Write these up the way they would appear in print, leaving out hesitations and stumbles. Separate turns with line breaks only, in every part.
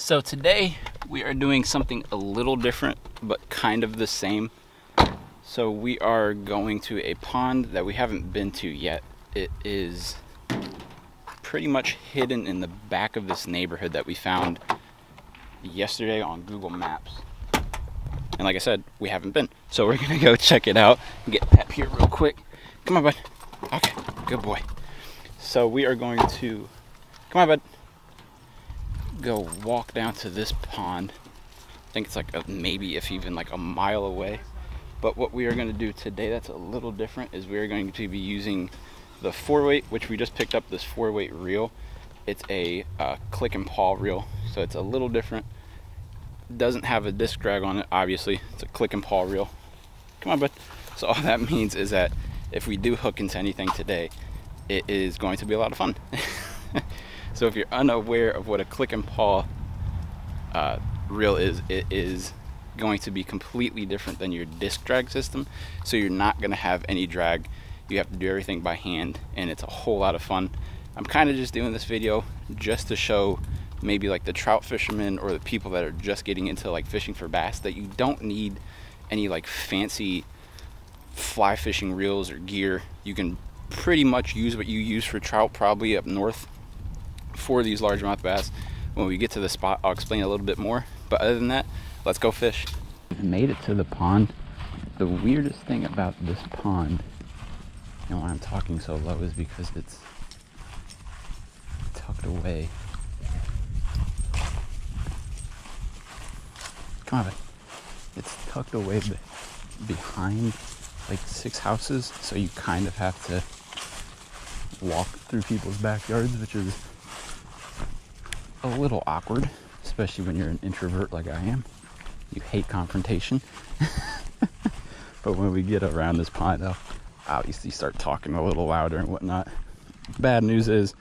So today we are doing something a little different, but kind of the same. So we are going to a pond that we haven't been to yet. It is pretty much hidden in the back of this neighborhood that we found yesterday on Google Maps. And like I said, we haven't been. So we're gonna go check it out and get Pep here real quick. Come on, bud. Okay, good boy. So we are going to, come on, bud. Go walk down to this pond. I think it's like maybe if even like a mile away. But what we are going to do today that's a little different is we are going to be using the 4-weight, which we just picked up this 4-weight reel. It's a click and paw reel, so it's a little different. Doesn't have a disc drag on it, obviously. It's a click and paw reel. Come on, bud. So all that means is that if we do hook into anything today, it is going to be a lot of fun. So if you're unaware of what a click and paw reel is, it is going to be completely different than your disc drag system. So you're not going to have any drag. You have to do everything by hand, and it's a whole lot of fun. I'm kind of just doing this video just to show maybe like the trout fishermen or the people that are just getting into like fishing for bass that you don't need any like fancy fly fishing reels or gear. You can pretty much use what you use for trout probably up north for these largemouth bass. When we get to the spot, I'll explain a little bit more, but other than that, let's go fish. I made it to the pond. The weirdest thing about this pond, and why I'm talking so low, is because it's tucked away. Come on, it's tucked away behind like 6 houses, so you kind of have to walk through people's backyards, which is a little awkward, especially when you're an introvert like I am. You hate confrontation. But when we get around this pond, I'll obviously start talking a little louder and whatnot. Bad news is,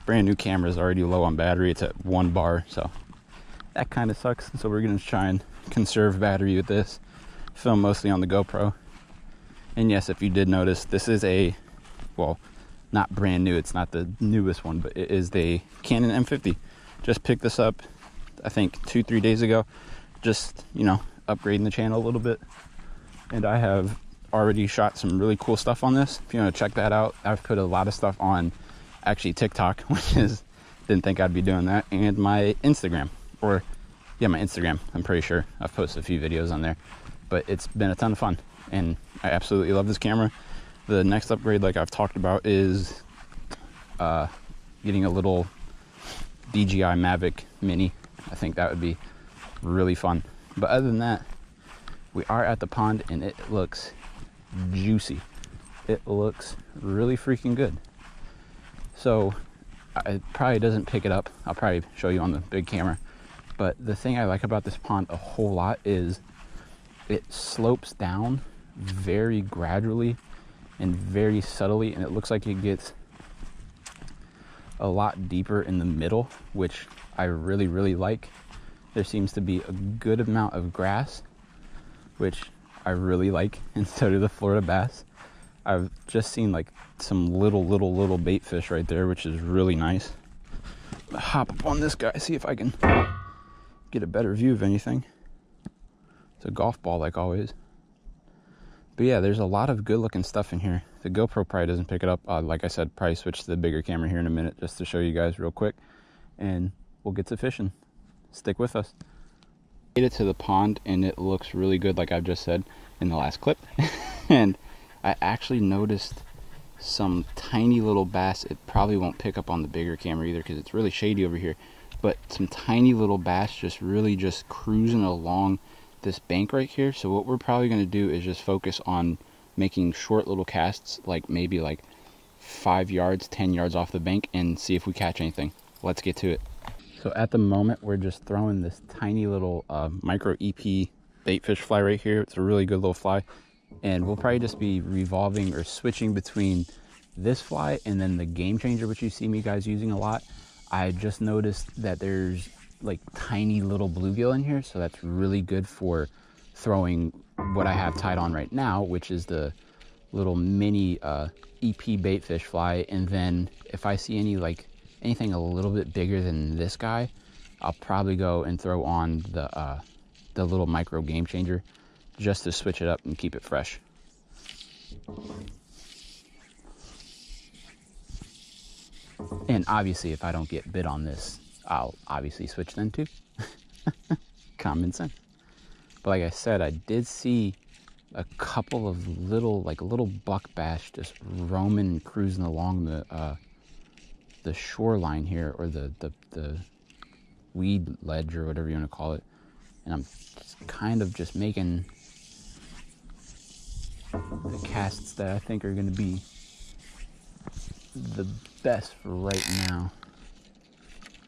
brand new camera is already low on battery. It's at 1 bar, so that kind of sucks. So we're gonna try and conserve battery with this. Film mostly on the GoPro. And yes, if you did notice, this is a, well, not brand new. It's not the newest one, but it is the Canon M50. Just picked this up, I think 2-3 days ago. Just, you know, upgrading the channel a little bit. And I have already shot some really cool stuff on this. If you want to check that out, I've put a lot of stuff on actually TikTok, which is, didn't think I'd be doing that, and my Instagram. Or, yeah, my Instagram, I'm pretty sure. I've posted a few videos on there. But it's been a ton of fun, and I absolutely love this camera. The next upgrade, like I've talked about, is getting a little DJI Mavic Mini. I think that would be really fun. But other than that, we are at the pond, and it looks juicy. It looks really freaking good. So it probably doesn't pick it up. I'll probably show you on the big camera. But the thing I like about this pond a whole lot is it slopes down very gradually and very subtly, and it looks like it gets a lot deeper in the middle, which I really, really like. There seems to be a good amount of grass, which I really like, and so do the Florida bass. I've just seen like some little bait fish right there, which is really nice. Hop up on this guy, see if I can get a better view of anything. It's a golf ball like always. But yeah, there's a lot of good looking stuff in here. The GoPro probably doesn't pick it up. Like I said, probably switch to the bigger camera here in a minute just to show you guys real quick. And we'll get to fishing. Stick with us. Made it to the pond, and it looks really good, like I've just said in the last clip. And I actually noticed some tiny little bass. It probably won't pick up on the bigger camera either because it's really shady over here. But some tiny little bass just really just cruising along this bank right here. So what we're probably going to do is just focus on making short little casts, like maybe like 5 yards, 10 yards off the bank, and see if we catch anything. Let's get to it. So at the moment, we're just throwing this tiny little micro EP bait fish fly right here. It's a really good little fly, and we'll probably just be revolving or switching between this fly and then the Game Changer, which you see me guys using a lot. I just noticed that there's like tiny little bluegill in here, so that's really good for throwing what I have tied on right now, which is the little mini EP bait fish fly. And then if I see anything a little bit bigger than this guy, I'll probably go and throw on the little micro game changer just to switch it up and keep it fresh. And obviously, if I don't get bit on this, I'll obviously switch then too. Common sense. But like I said, I did see a couple of little buck bass just roaming and cruising along the shoreline here, or the weed ledge, or whatever you want to call it. And I'm kind of just making the casts that I think are going to be the best for right now.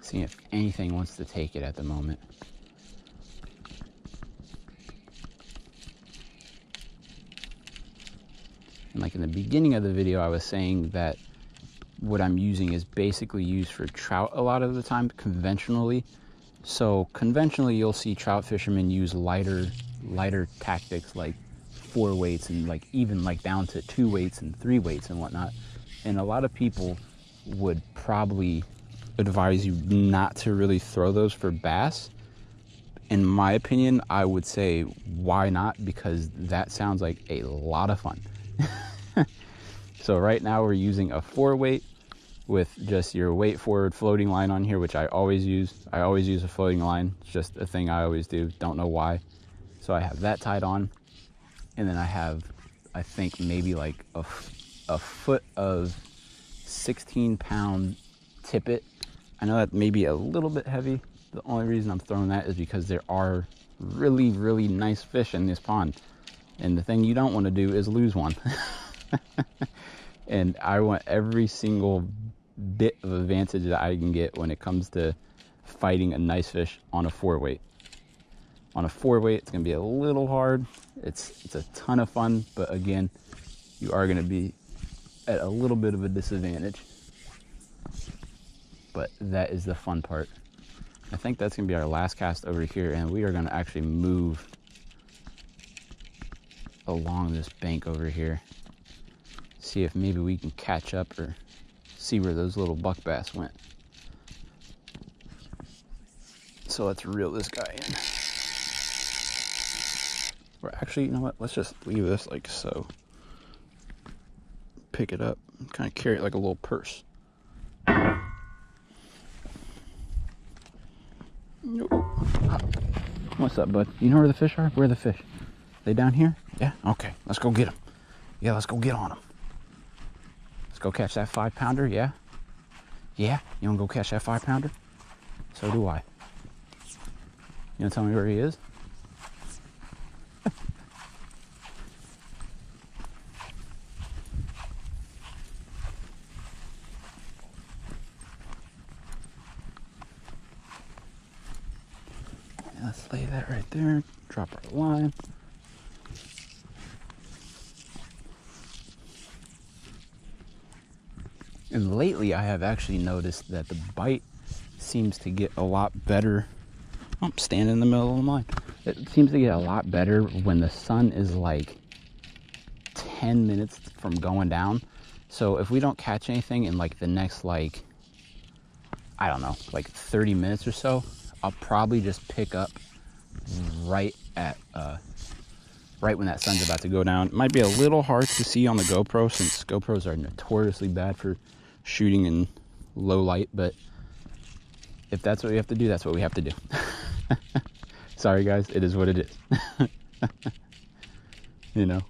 Seeing if anything wants to take it at the moment. And like in the beginning of the video, I was saying that what I'm using is basically used for trout a lot of the time, conventionally. So conventionally, you'll see trout fishermen use lighter tactics, like 4 weights and like even like down to 2 weights and 3 weights and whatnot. And a lot of people would probably advise you not to really throw those for bass. In my opinion, I would say, why not? Because that sounds like a lot of fun. So right now we're using a 4 weight with just your weight forward floating line on here, which I always use. I always use a floating line. It's just a thing I always do. Don't know why. So I have that tied on. And then I have, I think maybe like a foot of 16-pound tippet. I know that may be a little bit heavy. The only reason I'm throwing that is because there are really, really nice fish in this pond. And the thing you don't want to do is lose one. And I want every single bit of advantage that I can get when it comes to fighting a nice fish on a 4 weight. On a 4 weight, it's going to be a little hard. It's a ton of fun, but again, you are going to be at a little bit of a disadvantage. But that is the fun part. I think that's going to be our last cast over here, and we are going to actually move along this bank over here. See if maybe we can catch up or see where those little buck bass went. So let's reel this guy in. Or actually, you know what? Let's just leave this like so. Pick it up and kind of carry it like a little purse. What's up, bud? You know where the fish are? Where are the fish? They down here? Yeah? Okay. Let's go get them. Yeah, let's go get on them. Let's go catch that 5-pounder, yeah? Yeah? You want to go catch that 5-pounder? So do I. You want to tell me where he is? Let's lay that right there. Drop our line. And lately I have actually noticed that the bite seems to get a lot better. I'm standing in the middle of the line. It seems to get a lot better when the sun is like 10 minutes from going down. So if we don't catch anything in like the next, like, I don't know, like 30 minutes or so, I'll probably just pick up right when that sun's about to go down. It might be a little hard to see on the GoPro since GoPros are notoriously bad for shooting in low light, but if that's what we have to do, that's what we have to do. Sorry guys, it is what it is. You know.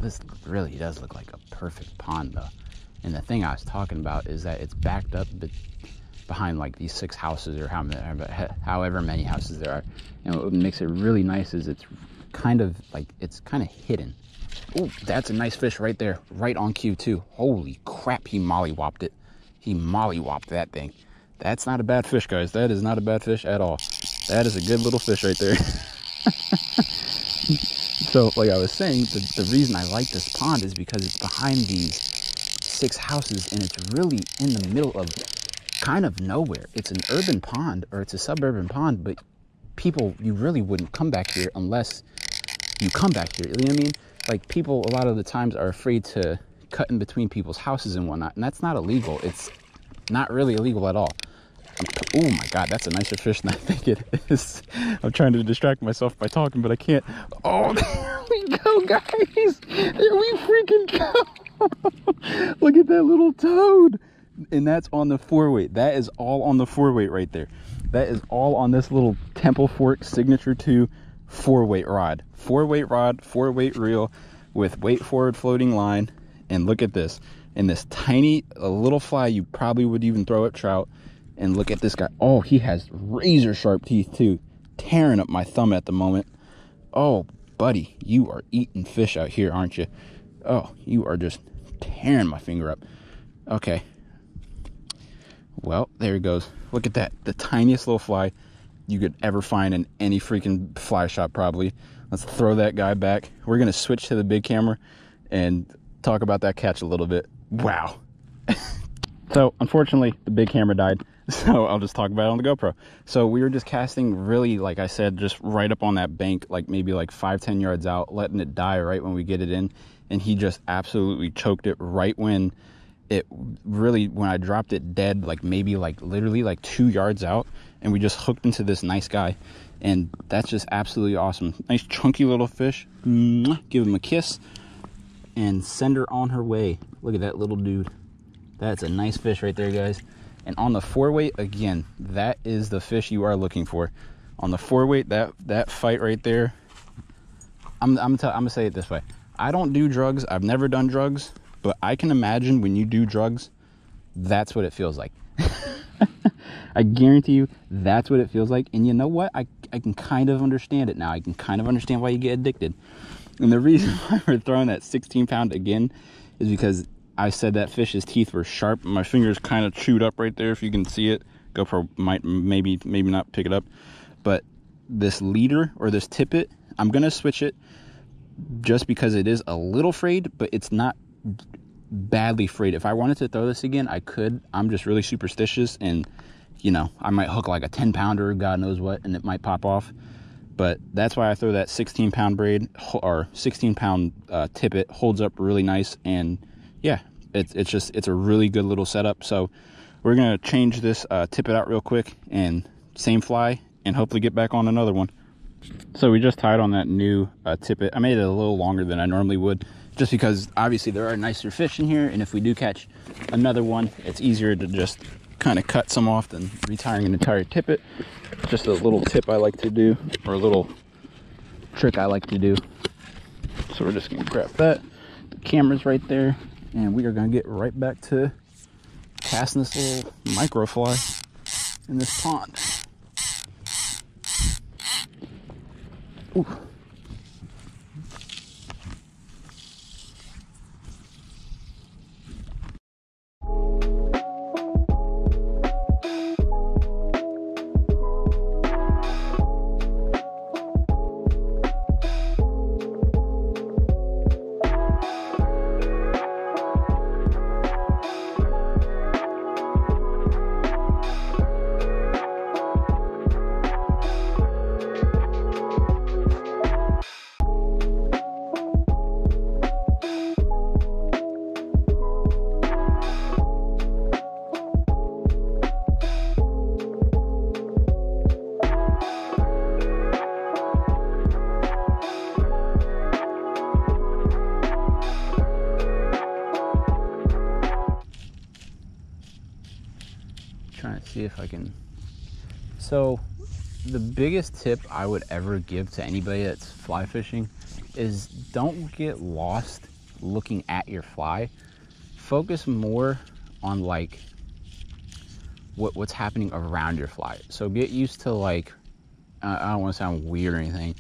This really does look like a perfect pond though. And the thing I was talking about is that it's backed up behind like these 6 houses or however many houses there are. And what makes it really nice is it's kind of hidden. Oh, that's a nice fish right there, right on cue too. Holy crap, he mollywopped it. He mollywopped that thing. That's not a bad fish, guys. That is not a bad fish at all. That is a good little fish right there. So, like I was saying, the reason I like this pond is because it's behind these 6 houses, and it's really in the middle of kind of nowhere. It's an urban pond, or it's a suburban pond, but people, you really wouldn't come back here unless you come back here. You know what I mean? Like, people a lot of the times are afraid to cut in between people's houses and whatnot, and that's not illegal. It's not really illegal at all. Oh my God, that's a nicer fish than I think it is. I'm trying to distract myself by talking, but I can't. Oh, there we go, guys. There we freaking go. Look at that little toad. And that's on the 4-weight. That is all on the 4-weight right there. That is all on this little Temple Fork Signature 2 4-weight rod. 4-weight rod, 4-weight reel with weight forward floating line. And look at this. And this tiny little fly you probably would even throw at trout. And look at this guy. Oh, he has razor sharp teeth too. Tearing up my thumb at the moment. Oh, buddy, you are eating fish out here, aren't you? Oh, you are just tearing my finger up. Okay. Well, there he goes. Look at that. The tiniest little fly you could ever find in any freaking fly shop, probably. Let's throw that guy back. We're going to switch to the big camera and talk about that catch a little bit. Wow. So, unfortunately, the big camera died. So, I'll just talk about it on the GoPro. So, we were just casting really, like I said, just right up on that bank, like maybe like 5-10 yards out, letting it die right when we get it in. And he just absolutely choked it right when I dropped it dead, like maybe like literally like 2 yards out, and we just hooked into this nice guy. And that's just absolutely awesome. Nice chunky little fish. Give him a kiss and send her on her way. Look at that little dude. That's a nice fish right there, guys. And on the 4-weight, again, that is the fish you are looking for. On the 4-weight, that fight right there, I'm gonna say it this way. I don't do drugs. I've never done drugs. But I can imagine when you do drugs, that's what it feels like. I guarantee you that's what it feels like. And you know what? I can kind of understand it now. I can kind of understand why you get addicted. And the reason why we're throwing that 16-pound again is because I said that fish's teeth were sharp. My finger's kind of chewed up right there, if you can see it. GoPro might maybe not pick it up. But this leader or this tippet, I'm going to switch it just because it is a little frayed, but it's not badly frayed. If I wanted to throw this again, I could. I'm just really superstitious, and you know, I might hook like a 10-pounder, God knows what, and it might pop off. But that's why I throw that 16-pound braid or 16-pound tippet. Holds up really nice, and yeah, it's a really good little setup. So we're gonna change this tippet out real quick, and same fly, and hopefully get back on another one. So we just tied on that new tippet. I made it a little longer than I normally would, just because obviously there are nicer fish in here, and if we do catch another one, it's easier to just kind of cut some off than retiring an entire tippet. Just a little tip I like to do, or a little trick I like to do. So we're just gonna grab that. The camera's right there, and we are gonna get right back to casting this little micro fly in this pond. Ooh. Trying to see if I can. So the biggest tip I would ever give to anybody that's fly fishing is don't get lost looking at your fly. Focus more on like what's happening around your fly. So get used to like, I don't want to sound weird or anything,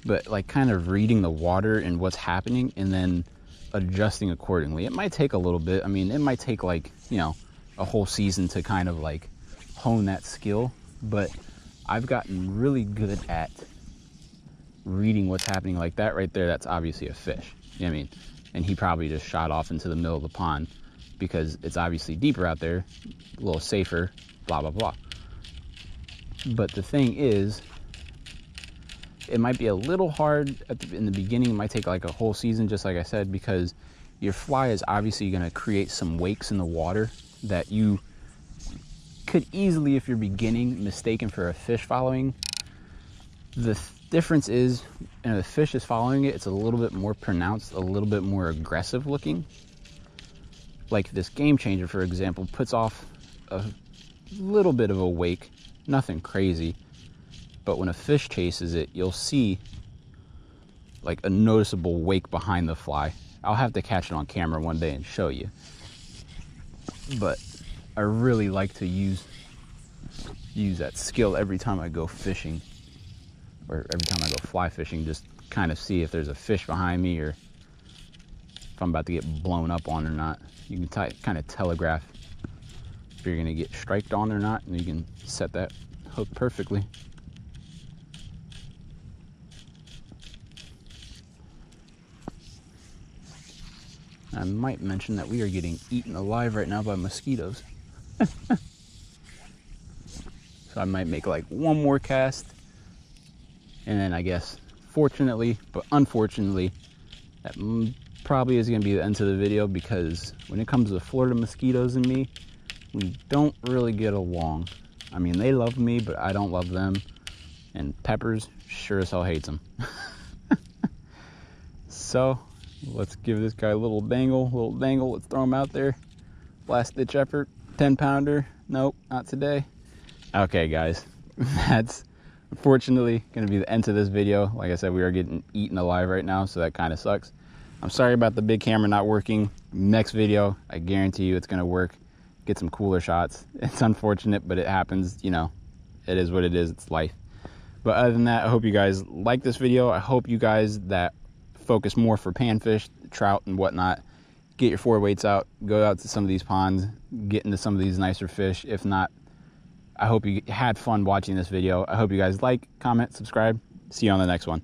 but like kind of reading the water and what's happening, and then adjusting accordingly. It might take a little bit. I mean, it might take like, you know, a whole season to kind of like hone that skill, but I've gotten really good at reading what's happening. Like that right there, that's obviously a fish, you know what I mean? And he probably just shot off into the middle of the pond because it's obviously deeper out there, a little safer, blah blah blah. But the thing is It might be a little hard in the beginning. It might take like a whole season, just like I said, because your fly is obviously going to create some wakes in the water that you could easily, if you're beginning, mistaken for a fish following. The difference is, the fish is following it, it's a little bit more pronounced, a little bit more aggressive looking. Like this Game Changer, for example, puts off a little bit of a wake, nothing crazy. But when a fish chases it, you'll see like a noticeable wake behind the fly. I'll have to catch it on camera one day and show you. But I really like to use that skill every time I go fishing, or every time I go fly fishing, just kind of see if there's a fish behind me or if I'm about to get blown up on or not. You can kind of telegraph if you're gonna get striked on or not, and you can set that hook perfectly. I might mention that we are getting eaten alive right now by mosquitoes. So I might make like one more cast, and then I guess, fortunately, but unfortunately, that probably is going to be the end of the video, because when it comes to Florida mosquitoes and me, we don't really get along. I mean, they love me, but I don't love them. And Peppers sure as hell hates them. So let's give this guy a little dangle. Let's throw him out there. Last ditch effort. 10-pounder. Nope, not today. Okay, guys. That's unfortunately going to be the end of this video. Like I said, we are getting eaten alive right now, so that kind of sucks. I'm sorry about the big camera not working. Next video, I guarantee you it's going to work. Get some cooler shots. It's unfortunate, but it happens. You know, it is what it is. It's life. But other than that, I hope you guys like this video. I hope you guys that focus more for panfish, trout, and whatnot, get your 4 weights out, go out to some of these ponds, get into some of these nicer fish. If not, I hope you had fun watching this video. I hope you guys like, comment, subscribe. See you on the next one.